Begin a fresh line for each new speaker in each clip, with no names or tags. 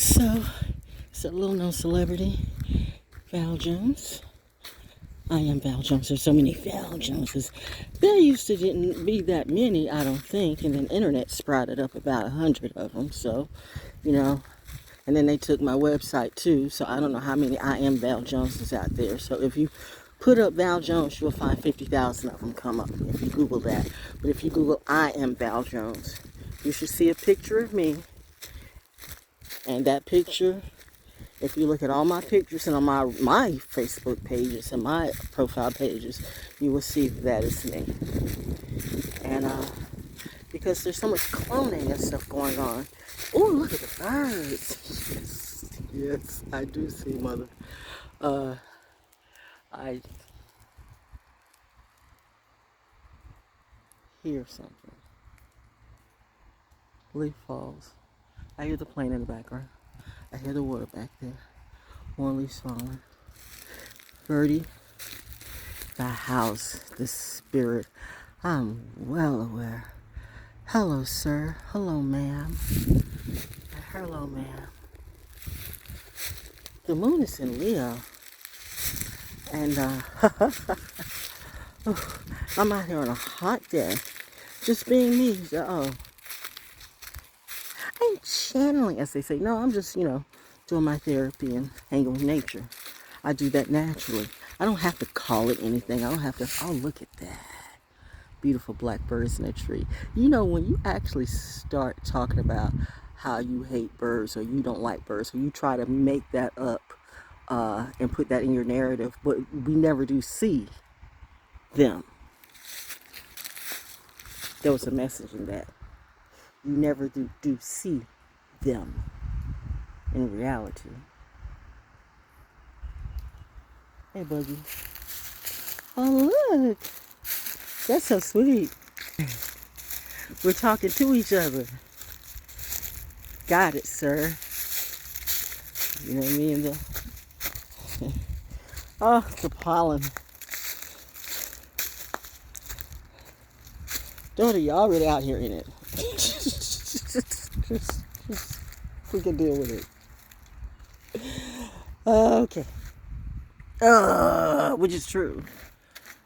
So, it's a little known celebrity, Val Jones. I am Val Jones. There's so many Val Joneses. There used to didn't be that many, I don't think, and then internet sprouted up about 100 of them. So, and then they took my website too. So I don't know how many I am Val Joneses out there. So if you put up Val Jones, you'll find 50,000 of them come up if you Google that. But if you Google I am Val Jones, you should see a picture of me. And that picture, if you look at all my pictures and on my Facebook pages and my profile pages, you will see that is me. And because there's so much cloning and stuff going on. Oh, look at the birds. Yes, I do see, mother. I hear something. Leaf falls. I hear the plane in the background. I hear the water back there. More leaves falling. Birdie, the house, the spirit. I'm well aware. Hello, sir. Hello, ma'am. Hello, ma'am. The moon is in Leo. And I'm out here on a hot day. Just being me. I'm channeling, as they say. No, I'm just, doing my therapy and hanging with nature. I do that naturally. I don't have to call it anything. I don't have to, oh, look at that. Beautiful black birds in a tree. When you actually start talking about how you hate birds or you don't like birds, or you try to make that up and put that in your narrative, but we never do see them. There was a message in that. You never do see them in reality. Hey, Buggy. Oh, look. That's so sweet. We're talking to each other. Got it, sir. You know what I mean? The pollen. Daughter, you already out here in it. just, we can deal with it. Okay. Which is true.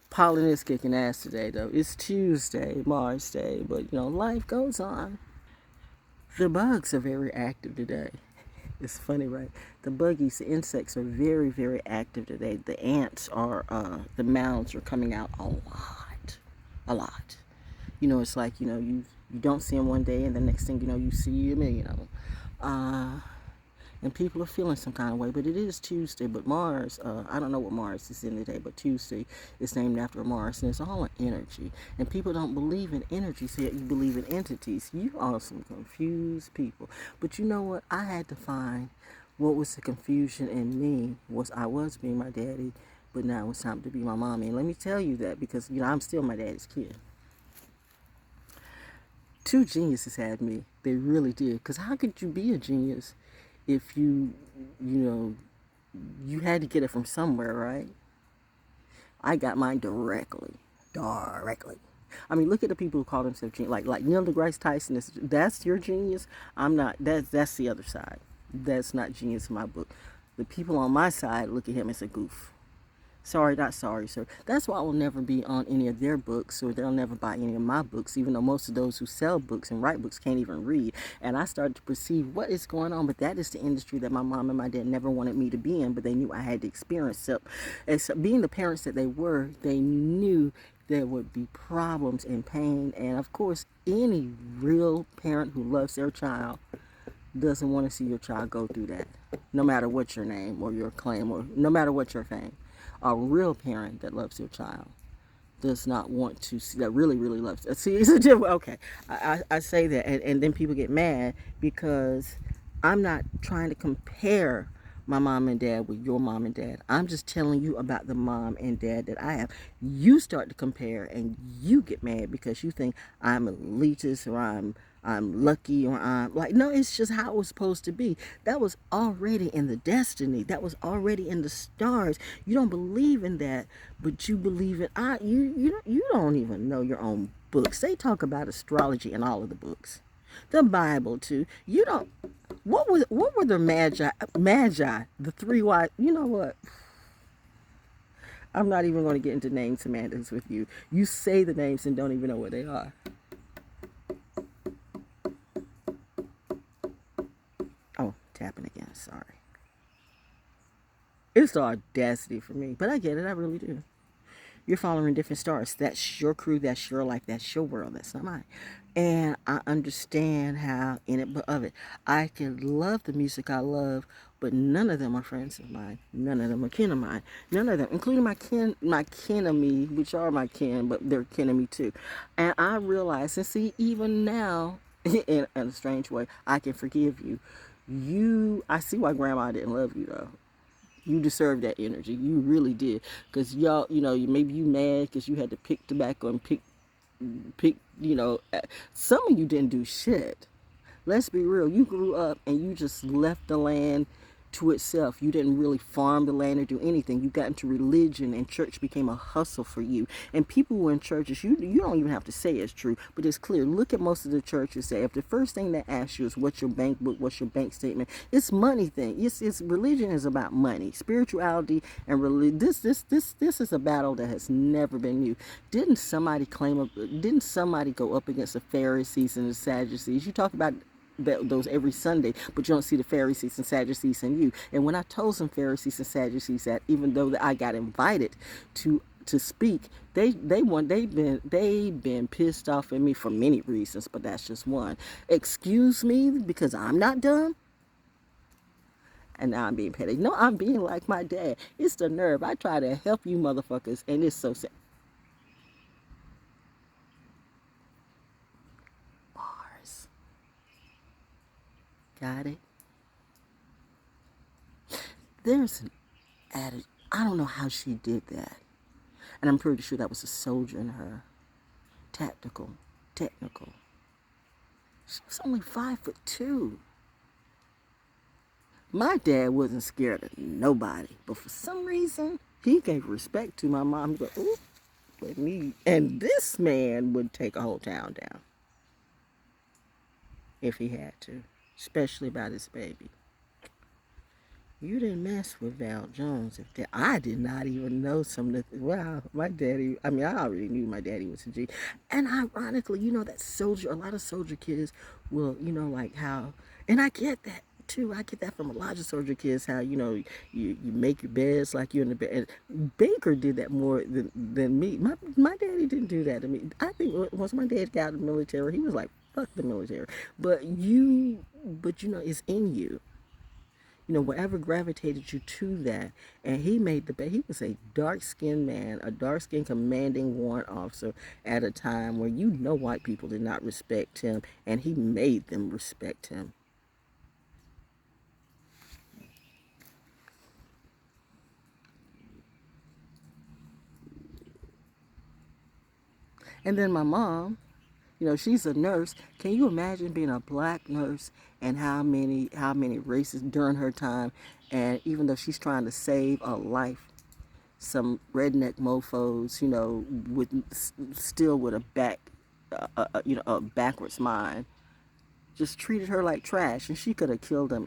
Pollen is kicking ass today, though. It's Tuesday, Mars Day, but life goes on. The bugs are very active today. It's funny, right? The buggies, the insects are very, very active today. The ants are, the mounds are coming out a lot. It's like, you don't see them one day and the next thing you see a million of them. And people are feeling some kind of way, but it is Tuesday. But Mars, I don't know what Mars is in today, but Tuesday is named after Mars, and it's all an energy. And people don't believe in energies, yet you believe in entities. You are some confused people. But you know what? I had to find what was the confusion in me. I was being my daddy, but now it's time to be my mommy. And let me tell you that because, I'm still my daddy's kid. Two geniuses had me. They really did. Because how could you be a genius if you had to get it from somewhere, right? I got mine directly. I mean, look at the people who call themselves genius. Like Neil deGrasse Tyson. That's your genius. I'm not. That's the other side. That's not genius in my book. The people on my side look at him as a goof. Sorry, not sorry, sir. That's why I will never be on any of their books, or they'll never buy any of my books, even though most of those who sell books and write books can't even read. And I started to perceive what is going on, but that is the industry that my mom and my dad never wanted me to be in, but they knew I had to experience it. And so being the parents that they were, they knew there would be problems and pain. And of course, any real parent who loves their child doesn't want to see your child go through that, no matter what your name or your claim, or no matter what your fame. A real parent that loves their child does not want to see, that really, really loves it. See, it's a different, okay. I say that, and then people get mad because I'm not trying to compare my mom and dad with your mom and dad. I'm just telling you about the mom and dad that I have. You start to compare and you get mad because you think I'm elitist or I'm lucky or I'm like, no, it's just how it was supposed to be. That was already in the destiny. That was already in the stars. You don't believe in that, but you believe in you don't even know your own books. They talk about astrology in all of the books. The Bible too. You don't what were the magi, the three wise? You know what? I'm not even going to get into name semantics with you. You say the names and don't even know what they are. Oh, tapping again. Sorry. It's the audacity for me, but I get it. I really do. You're following different stars. That's your crew. That's your life. That's your world. That's not mine. And I understand how in it, but of it, I can love the music I love, but none of them are friends of mine. None of them are kin of mine. None of them, including my kin of me, which are my kin, but they're kin of me too. And I realize, and see, even now, in a strange way, I can forgive you. I see why Grandma didn't love you though. You deserve that energy. You really did. Because y'all, maybe you mad because you had to pick tobacco and pick, some of you didn't do shit. Let's be real. You grew up and you just left the land to itself. You didn't really farm the land or do anything. You got into religion and church became a hustle for you. And people who are in churches, you don't even have to say it's true, but it's clear. Look at most of the churches say if the first thing they ask you is what's your bank book, what's your bank statement, it's money thing. It's religion is about money. Spirituality and religion. This is a battle that has never been new. Didn't somebody go up against the Pharisees and the Sadducees? You talk about those every Sunday, but you don't see the Pharisees and Sadducees in you. And when I told some Pharisees and Sadducees that even though I got invited to speak, they've been pissed off at me for many reasons, but that's just one. Excuse me, because I'm not dumb. And now I'm being petty. No, I'm being like my dad. It's the nerve. I try to help you motherfuckers, and it's so sad. Bars. Got it? There's an attitude. I don't know how she did that. And I'm pretty sure that was a soldier in her. Technical. She was only 5'2". My dad wasn't scared of nobody. But for some reason, he gave respect to my mom. He goes, ooh, let me. And this man would take a whole town down. If he had to. Especially about his baby. You didn't mess with ValJones. I did not even know some of the. Wow, my daddy. I already knew my daddy was a G. And ironically, that soldier. A lot of soldier kids will, like how. And I get that too. I get that from a lot of soldier kids. How you make your beds like you're in the bed. And Baker did that more than me. My daddy didn't do that to me. I think once my dad got out of the military, he was like, fuck the military. But it's in you. Whatever gravitated you to that. And he he was a dark-skinned man, a dark-skinned commanding warrant officer at a time where white people did not respect him, and he made them respect him. And then my mom, she's a nurse. Can you imagine being a black nurse and how many races during her time? And even though she's trying to save a life, some redneck mofos, with a backwards mind, just treated her like trash, and she could have killed them.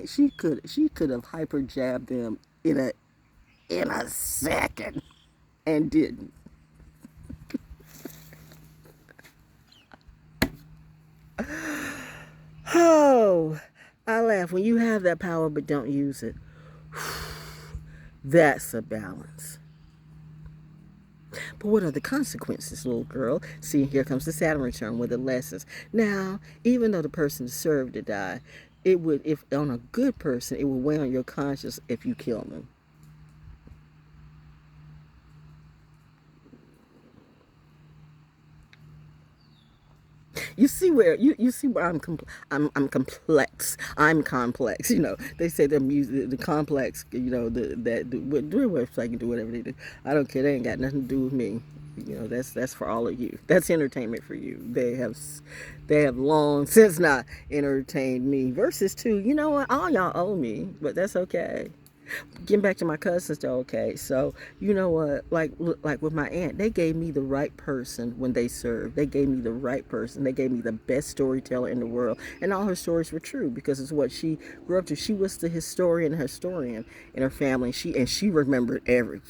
She could have hyper jabbed them in a second, and didn't. Oh, I laugh. When you have that power but don't use it, that's a balance. But what are the consequences, little girl? See, here comes the Saturn return with the lessons. Now, even though the person deserved to die, it would, if on a good person, it would weigh on your conscience if you kill them. You see where I'm complex. I'm complex. They say the music, the complex. Website can do whatever they do. I don't care. They ain't got nothing to do with me. That's for all of you. That's entertainment for you. They have long since not entertained me. Versus 2, you know what? All y'all owe me, but that's okay. Getting back to my cousins though, okay, so you know what, like with my aunt, they gave me the right person when they served. They gave me the right person. They gave me the best storyteller in the world, and all her stories were true because it's what she grew up to. She was the historian in her family. She remembered every.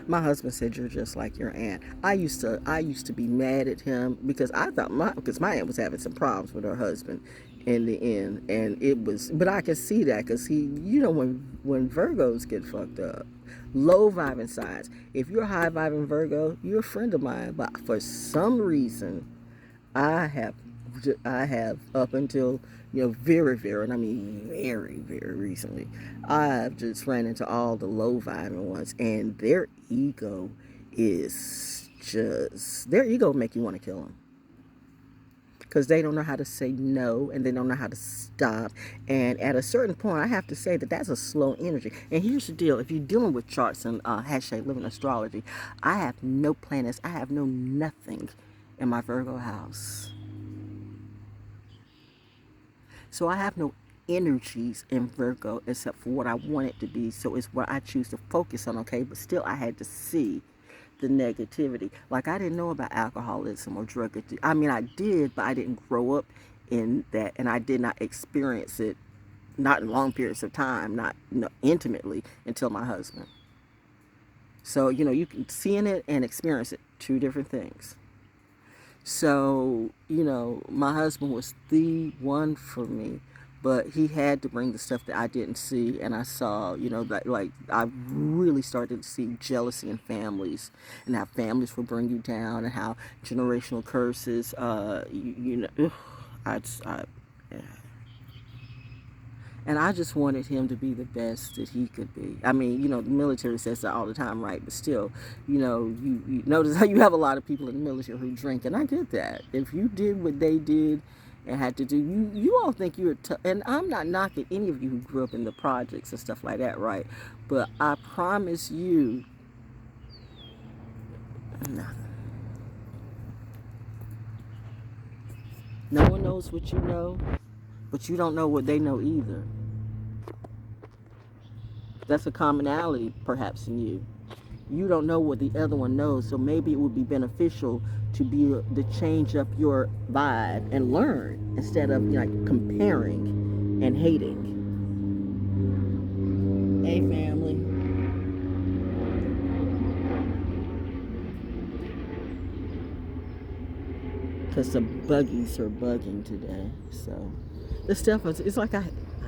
My husband said you're just like your aunt. I used to be mad at him because I thought my aunt was having some problems with her husband in the end, and it was. But I can see that because when Virgos get fucked up, low vibing signs. If you're a high vibing Virgo, you're a friend of mine. But for some reason, I have I have up until very very, and I mean very very recently, I've just ran into all the low vibing ones, and their ego make you want to kill them because they don't know how to say no and they don't know how to stop. And at a certain point, I have to say that that's a slow energy. And here's the deal: if you're dealing with charts and hashtag living astrology, I have no planets, I have no nothing in my Virgo house. So I have no energies in Virgo except for what I want it to be. So it's what I choose to focus on, okay? But still, I had to see the negativity. Like, I didn't know about alcoholism or drug addiction. I mean, I did, but I didn't grow up in that, and I did not experience it, not in long periods of time, not intimately, until my husband. So, you can see in it and experience it, two different things. So, my husband was the one for me, but he had to bring the stuff that I didn't see, and I saw, that like I really started to see jealousy in families, and how families will bring you down, and how generational curses, I and I just wanted him to be the best that he could be. I mean, the military says that all the time, right? But still, you notice how you have a lot of people in the military who drink, and I get that. If you did what they did and had to do, you all think you're tough. And I'm not knocking any of you who grew up in the projects and stuff like that, right? But I promise you, no, no one knows what you know, but you don't know what they know either. That's a commonality, perhaps, in you. You don't know what the other one knows, so maybe it would be beneficial to change up your vibe and learn instead of comparing and hating. Hey, family. Because the buggies are bugging today, so the stuff is, it's like I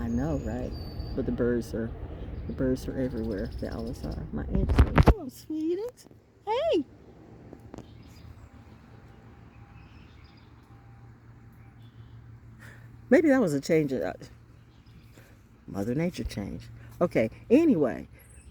know, right? But the birds are everywhere. They always are. My aunt's like, "Hello, sweetest. Hey." Maybe that was a change of Mother Nature change. Okay. Anyway,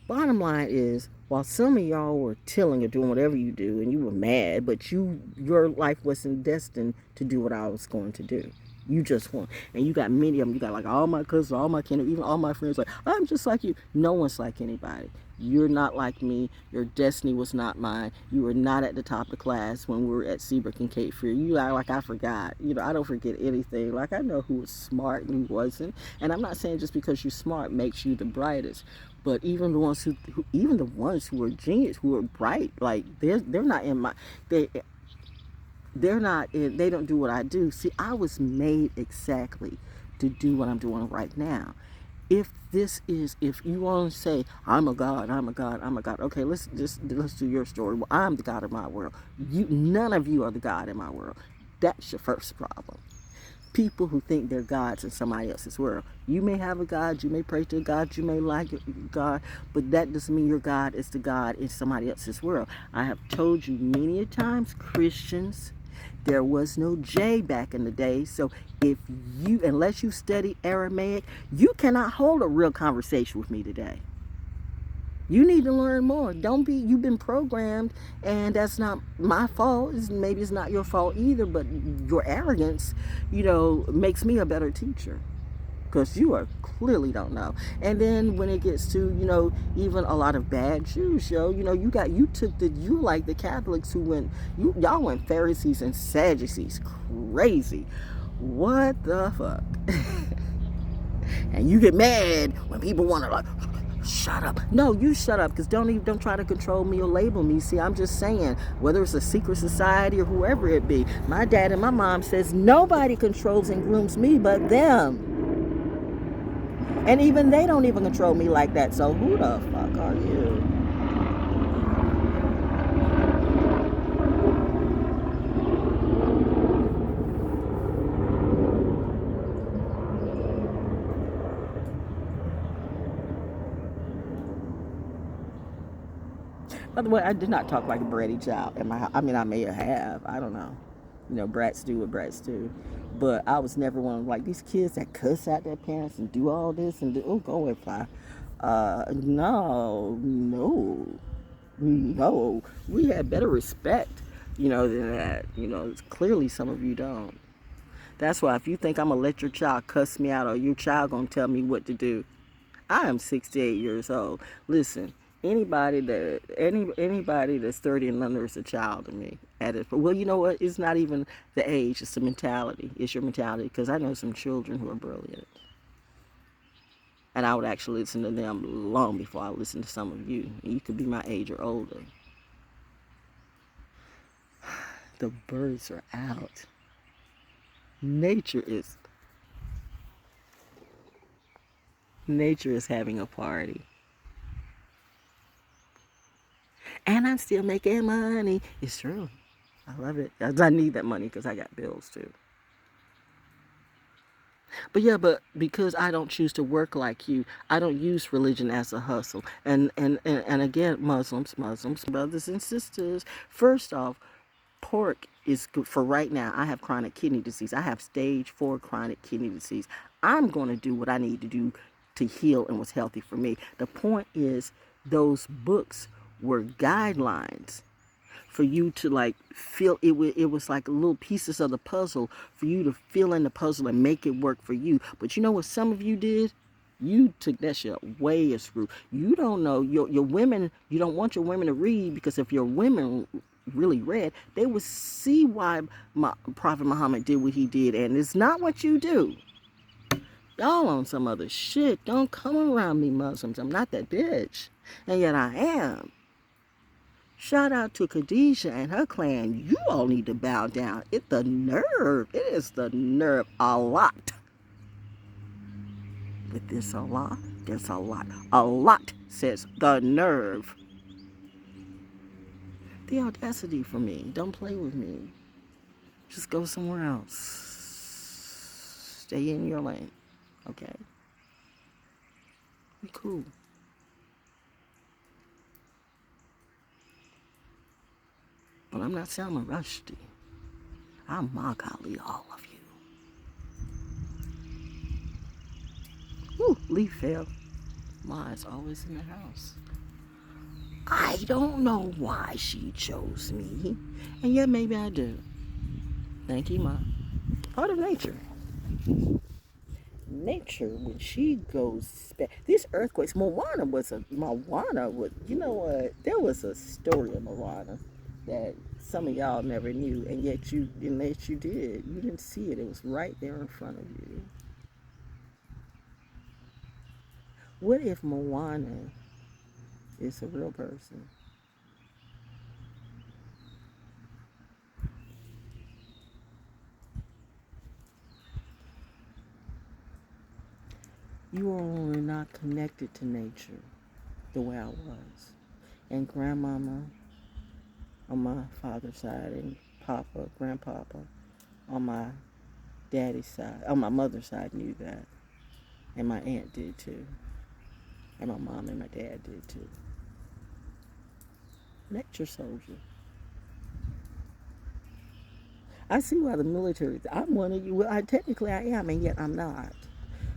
bottom line is, while some of y'all were tilling or doing whatever you do, and you were mad, but your life wasn't destined to do what I was going to do. You just want, and you got many of them. You got like all my cousins, all my kin, even all my friends. Like, I'm just like you. No one's like anybody. You're not like me. Your destiny was not mine. You were not at the top of the class when we were at Seabrook and Cape Fear. You act like I forgot. I don't forget anything. Like, I know who was smart and who wasn't. And I'm not saying just because you're smart makes you the brightest. But even the ones even the ones who are genius, who are bright, like they're not in my they they're not in, they don't do what I do. See, I was made exactly to do what I'm doing right now. If you want to say I'm a god, I'm a god, I'm a god, okay, let's do your story. Well, I'm the god of my world. None of you are the god in my world. That's your first problem. People who think they're gods in somebody else's world. You may have a god, you may pray to a god, you may like God, but that doesn't mean your God is the God in somebody else's world. I have told you many a times, Christians, there was no J back in the day. So unless you study Aramaic, you cannot hold a real conversation with me today. You need to learn more. You've been programmed, and that's not my fault. Maybe it's not your fault either, but your arrogance, makes me a better teacher. Because you clearly don't know. And then when it gets to, even a lot of bad Jews, you're like the Catholics who y'all went Pharisees and Sadducees crazy. What the fuck? And you get mad when people want to like, shut up. No, you shut up, because don't try to control me or label me. See, I'm just saying, whether it's a secret society or whoever it be, my dad and my mom says nobody controls and grooms me but them. And even they don't even control me like that. So who the fuck are you? By the way, I did not talk like a bratty child in my house. I mean, I may have. I don't know. You know, brats do what brats do. But I was never one of like these kids that cuss out their parents and do all this and do, oh, go if I. No. We had better respect, than that. Clearly some of you don't. That's why if you think I'm going to let your child cuss me out or your child going to tell me what to do, I am 68 years old. Listen, anybody that's 30 and under is a child to me. Well, you know what? It's not even the age. It's the mentality. It's your mentality. Because I know some children who are brilliant. And I would actually listen to them long before I listen to some of you. You could be my age or older. The birds are out. Nature is having a party. And I'm still making money. It's true. I love it. I need that money because I got bills too. But because I don't choose to work like you, I don't use religion as a hustle. And again, Muslims, brothers and sisters, first off, pork is good for right now. I have chronic kidney disease. I have stage 4 chronic kidney disease. I'm going to do what I need to do to heal and what's healthy for me. The point is, those books were guidelines for you to like feel it. Was like little pieces of the puzzle for you to fill in the puzzle and make it work for you. But you know what some of you did? You took that shit way a screw. You don't know your women. You don't want your women to read, because if your women really read, they would see why Prophet Muhammad did what he did, and it's not what you do. Y'all on some other shit. Don't come around me, Muslims. I'm not that bitch, and yet I am. Shout out to Khadijah and her clan. You all need to bow down. It's the nerve. It is the nerve. A lot. With this Allah, there's a lot. A lot says the nerve. The audacity for me. Don't play with me. Just go somewhere else. Stay in your lane. Okay? Be cool. But I'm not Salman Rushdie. I'm Magali, all of you. Whew, leaf fell. Ma's always in the house. I don't know why she chose me. And yet maybe I do. Thank you, Ma. Part of nature. Nature, when she goes back, these earthquakes, Moana was, you know what, there was a story of Moana that some of y'all never knew, and yet you did. You didn't see it. It was right there in front of you. What if Moana is a real person? You are not connected to nature the way I was. And grandmama on my father's side, and grandpapa on my daddy's side, on my mother's side knew that. And my aunt did too. And my mom and my dad did too. Nature soldier. I see why the military, I'm one of you. Well, technically I am, and yet I'm not.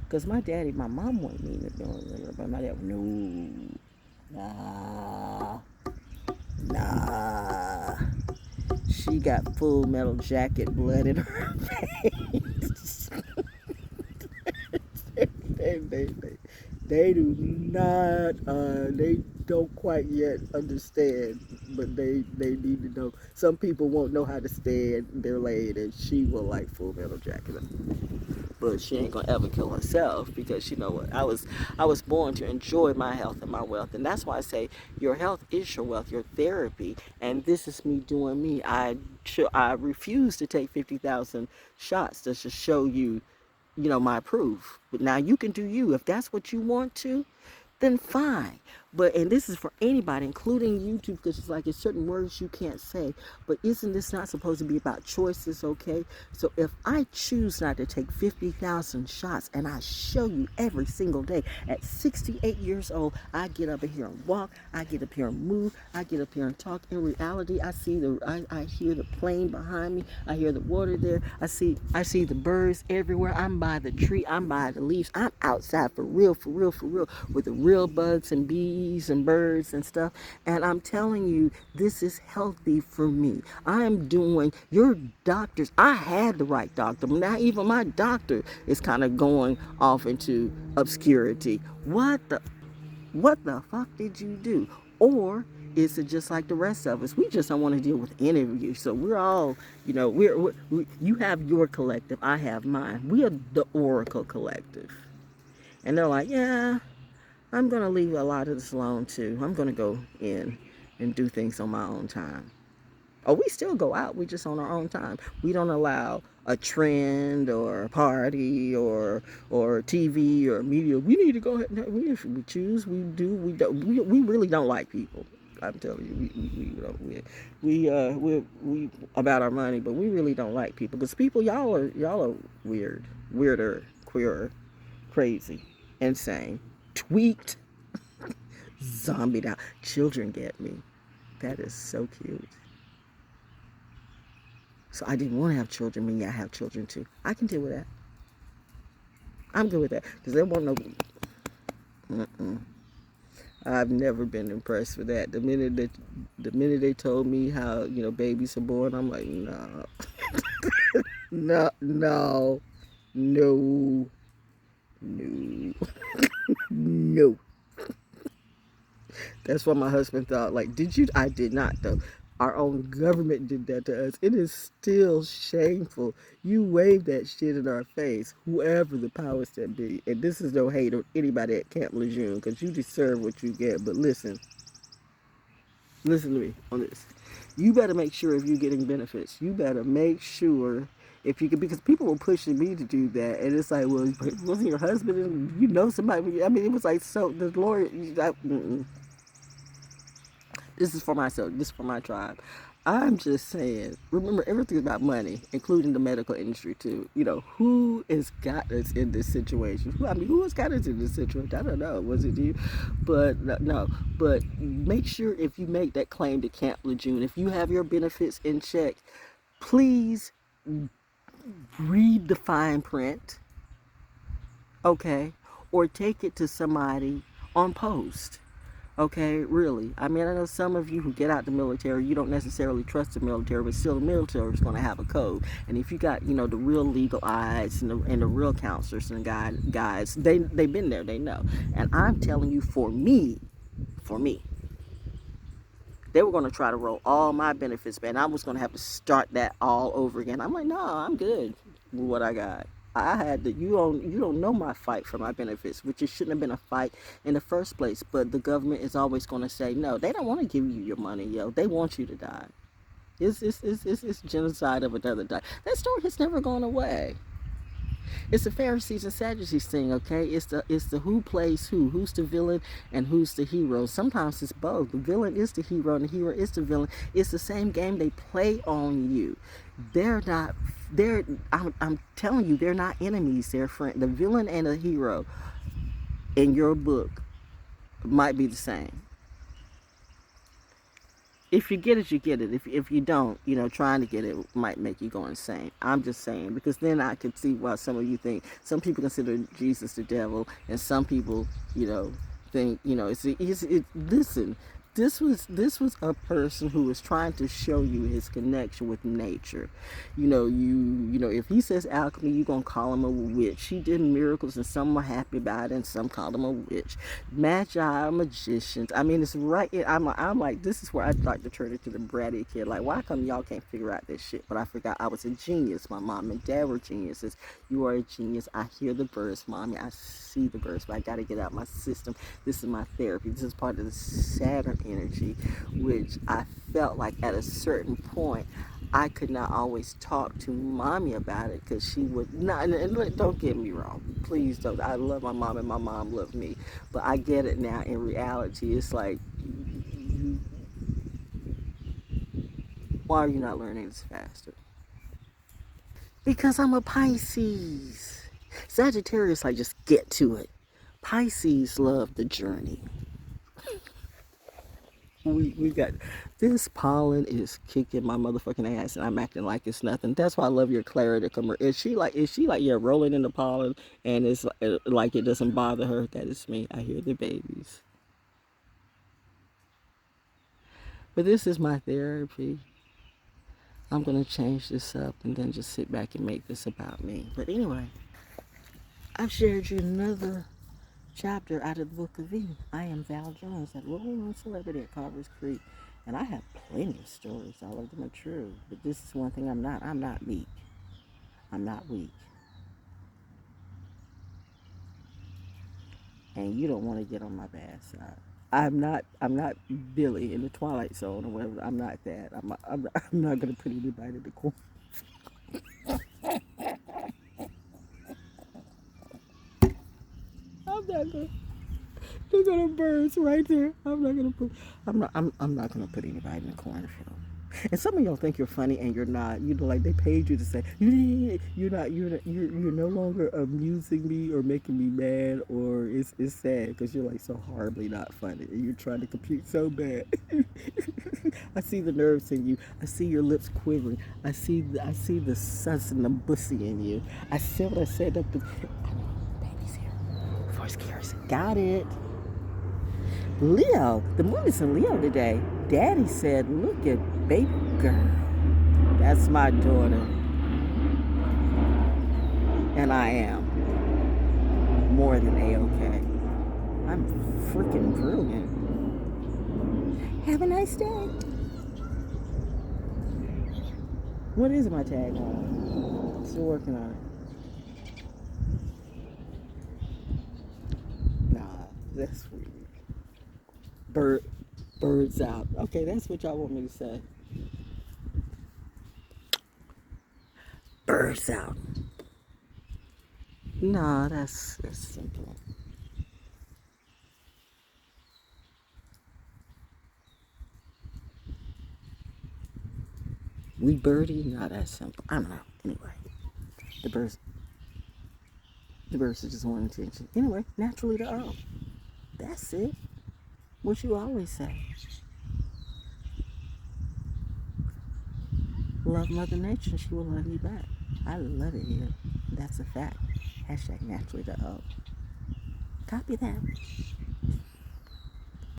Because my mom wanted me to do it, but my dad, no, nah. She got Full Metal Jacket blood in her face. They do not, they don't quite yet understand, but they need to know. Some people won't know how to stand their lane, and she will like Full Metal Jacket. but she ain't gonna ever kill herself, because you know what, I was born to enjoy my health and my wealth, and that's why I say your health is your wealth, your therapy, and this is me doing me. I refuse to take 50,000 shots just to show you, my proof. But now you can do you if that's what you want to, then fine. But, and this is for anybody, including YouTube, because it's like, it's certain words you can't say. But isn't this not supposed to be about choices, okay? So if I choose not to take 50,000 shots, and I show you every single day, at 68 years old, I get up here and walk, I get up here and move, I get up here and talk. In reality, I hear the plane behind me, I hear the water there, I see the birds everywhere, I'm by the tree, I'm by the leaves, I'm outside for real, for real, for real, with the real bugs and bees and birds and stuff. And I'm telling you, this is healthy for me. I'm doing your doctors. I had the right doctor. Now even my doctor is kind of going off into obscurity. What the fuck did you do? Or is it just like the rest of us? We just don't want to deal with any of you. So we're all, you have your collective, I have mine. We are the Oracle Collective. And they're like, yeah, I'm going to leave a lot of this alone too. I'm going to go in and do things on my own time. Oh, we still go out. We just on our own time. We don't allow a trend or a party or TV or media. We need to go ahead. No, we choose. We do. We don't. We really don't like people. I'm telling you, we about our money, but we really don't like people, because people, y'all are weird, weirder, queer, crazy, insane, tweaked, zombied out. Children get me. That is so cute. So I didn't want to have children. Meaning I have children too. I can deal with that. I'm good with that, because there won't no. I've never been impressed with that. The minute they told me how babies are born, I'm like, no, no, no, no, no, no. That's what my husband thought. Like, did you? I did not, though. Our own government did that to us. It is still shameful. You wave that shit in our face, whoever the powers that be. And this is no hate on anybody at Camp Lejeune, because you deserve what you get. But listen to me on this. You better make sure, if you're getting benefits, you better make sure, if you can, because people were pushing me to do that, and it's like, well, wasn't your husband, and somebody? I mean, it was like, so the lawyer. This is for myself. This is for my tribe. I'm just saying, remember, everything's about money, including the medical industry too. Who has got us in this situation? Who has got us in this situation? I don't know. Was it you? But no. But make sure, if you make that claim to Camp Lejeune, if you have your benefits in check, please read the fine print, okay? Or take it to somebody on post. Okay, really. I mean, I know some of you who get out the military, you don't necessarily trust the military, but still the military is going to have a code. And if you got, the real legal eyes and the real counselors and guys, they've been there, they know. And I'm telling you, for me, they were going to try to roll all my benefits back, and I was going to have to start that all over again. I'm like, no, I'm good with what I got. I had to. You don't know my fight for my benefits, which it shouldn't have been a fight in the first place. But the government is always going to say no. They don't want to give you your money, yo. They want you to die. It's genocide of another type. That story has never gone away. It's the Pharisees and Sadducees thing, okay? It's the who plays who. Who's the villain and who's the hero. Sometimes it's both. The villain is the hero and the hero is the villain. It's the same game they play on you. I'm telling you, they're not enemies, they're friends. The villain and the hero in your book might be the same. If you get it, you get it. If you don't, trying to get it might make you go insane. I'm just saying, because then I could see why some of you think, some people consider Jesus the devil, and some people, think, listen, this was a person who was trying to show you his connection with nature. You know, if he says alchemy, you're gonna call him a witch. He did miracles, and some are happy about it, and some call him a witch. Magi are magicians. I mean, it's right. I'm like, this is where I'd like to turn into the bratty kid. Like, why come y'all can't figure out this shit? But I forgot I was a genius. My mom and dad were geniuses. You are a genius. I hear the birds, mommy. I see the birds, but I got to get out my system. This is my therapy. This is part of the Saturn energy, which I felt like at a certain point I could not always talk to mommy about it because she would not. And don't get me wrong, please don't. I love my mom and my mom loved me, but I get it now. In reality, it's like, why are you not learning this faster? Because I'm a Pisces. Sagittarius, like, just get to it. Pisces love the journey. We got this pollen is kicking my motherfucking ass, and I'm acting like it's nothing. That's why I love your clarity. Is she like yeah, rolling in the pollen, and it's like it doesn't bother her? That is me. I hear the babies. But this is my therapy. I'm gonna change this up and then just sit back and make this about me. But anyway, I've shared you another chapter out of the Book of Eden. I am ValJones, that little known celebrity at Carver's Creek, and I have plenty of stories. All of them are true, but this is one thing I'm not. I'm not weak. I'm not weak. And you don't want to get on my bad side. I'm not Billy in the Twilight Zone or whatever. I'm not that. I'm not gonna put anybody in the corner. I'm not gonna. There's little birds right there. I'm not gonna put anybody in the corner, Phil. And some of y'all think you're funny and you're not. You know, like they paid you to say you're no longer amusing me or making me mad, or it's sad because you're like so horribly not funny and you're trying to compete so bad. I see the nerves in you. I see your lips quivering. I see the sus and the bussy in you. I said what I said up to. Baby's here. Voice Garrison. Got it. Leo, the moon is in Leo today. Daddy said, look at baby girl. That's my daughter. And I am more than A-okay. I'm freaking brilliant. Have a nice day. What is my tagline? Still working on it. Nah, that's weird. Birds out. Okay, that's what y'all want me to say. Birds out. Nah, that's simple. We birdie? Nah, that's simple. I don't know. Anyway, the birds are just wanting attention. Anyway, naturally to all. That's it. What you always say. Love Mother Nature and she will love you back. I love it here. That's a fact. Hashtag naturally to all. Copy that.